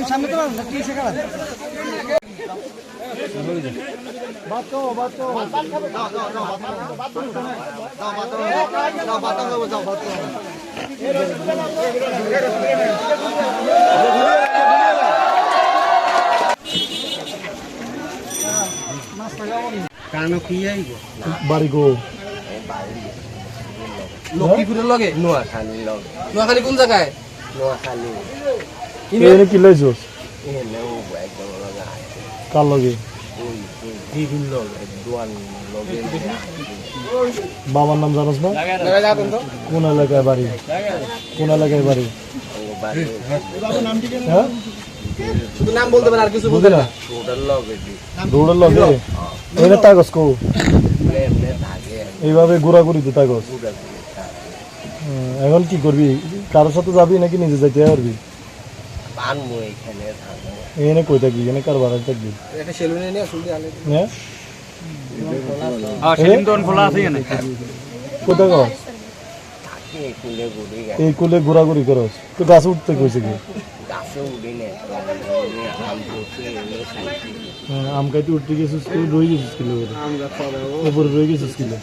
সামনে তো কি শেখা বাড়ি গো লক্ষ্মীপুরের লগে নোয়াখালী কোন জায়গায়? এনে কি লইছো কার লগে? বাবার নাম জানোস না? কোন এলাকায় বাড়ি? কোন এলাকায় বাড়ি? হ্যাঁ শুধু নাম বলতে পারে আর কিছু বলতে না। রোডের লগে এনে তাগস কো এইভাবে ঘোরাঘুরি তো তাগস। এখন কি করবি? কারোর সাথে যাবি নাকি নিজে যাইতে পারবি? এনে কই থাকবি? এনে কার বাড়ি থাকবি? হ্যাঁ কোথায় গো? এই কুলে ঘোরাঘুরি করস তো গাছে উঠতে কইছে কি? আম খাইতে উঠতে গেছিস কি? রয়ে গেছিস কিলো উপরে রয়ে গেছিস কিলো?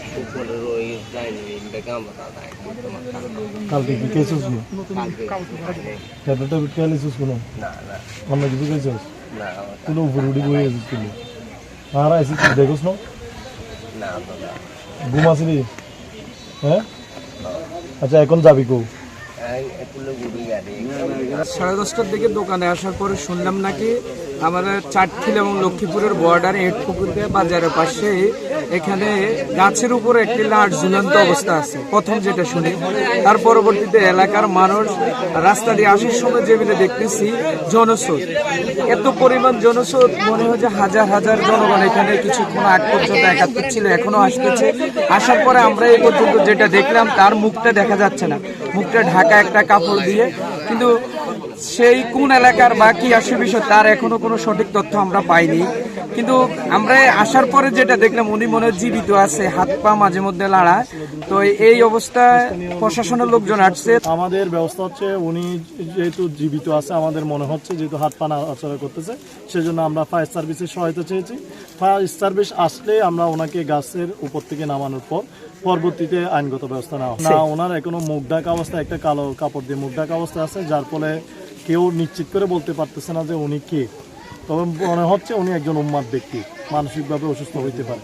কালকে কি খেয়েছিস না? ট্যাবলেট খেয়েছিস কোনো? অন্য কিছু খেয়েছিস? কোনো উপরে উঠে বয়ে গেছিস কিলো? আর আইসিস দেখোস না? ঘুম আসিনি? হ্যাঁ আচ্ছা এখন যাবি কো? 10:30টার দিকে দোকানে আসার পরে শুনলাম নাকি আমাদের চাটখিল এবং লক্ষ্মীপুরের বর্ডার এটপুকুরকে বাজারের পাশে এখানে গাছের উপরে একটি লাশ ঝুলন্ত অবস্থা আছে, প্রথম যেটা শুনি। তার পরবর্তীতে এলাকার মানুষ রাস্তা দিয়ে আসার সময় যেভাবে দেখতেছি জনস্রোত, এত পরিমাণ জনস্রোত, মনে হয় যে হাজার হাজার জনগণ এখানে কিছুক্ষণ আগ পর্যন্ত একাত্তর ছিল, এখনো আসতেছে। আসার পরে আমরা এই পর্যন্ত যেটা দেখলাম তার মুখটা দেখা যাচ্ছে না, মুখটা ঢাকা একটা কাপড় দিয়ে। কিন্তু সেই কোন এলাকার বা কি আসে বিষয় তার এখনো কোনো সঠিক তথ্য আমরা পাইনি। কিন্তু আমরা আসার পরে যেটা দেখলাম উনি মনে হয় জীবিত আছে, হাত পা মাঝে মধ্যে লাড়ায়। তো এই অবস্থায় প্রশাসনের লোকজন আসছে। আমাদের ব্যবস্থা হচ্ছে উনি যেহেতু জীবিত আছে, আমাদের মনে হচ্ছে যেহেতু হাত পা নাড়াচাড়া করতেছে, সেজন্য আমরা ফায়ার সার্ভিসের সহায়তা চেয়েছি। ফায়ার সার্ভিস আসলে আমরা ওনাকে গাছের উপর থেকে নামানোর পর পরবর্তীতে আইনগত ব্যবস্থা নেওয়া না। ওনার এখনো মুখ ঢাকা অবস্থা, একটা কালো কাপড় দিয়ে মুখ ঢাকা অবস্থা আছে, যার ফলে কেউ নিশ্চিত করে বলতে পারতেছে না যে উনি কে। তবে মনে হচ্ছে উনি একজন উন্মাদ ব্যক্তি, মানসিকভাবে অসুস্থ হইতে পারে।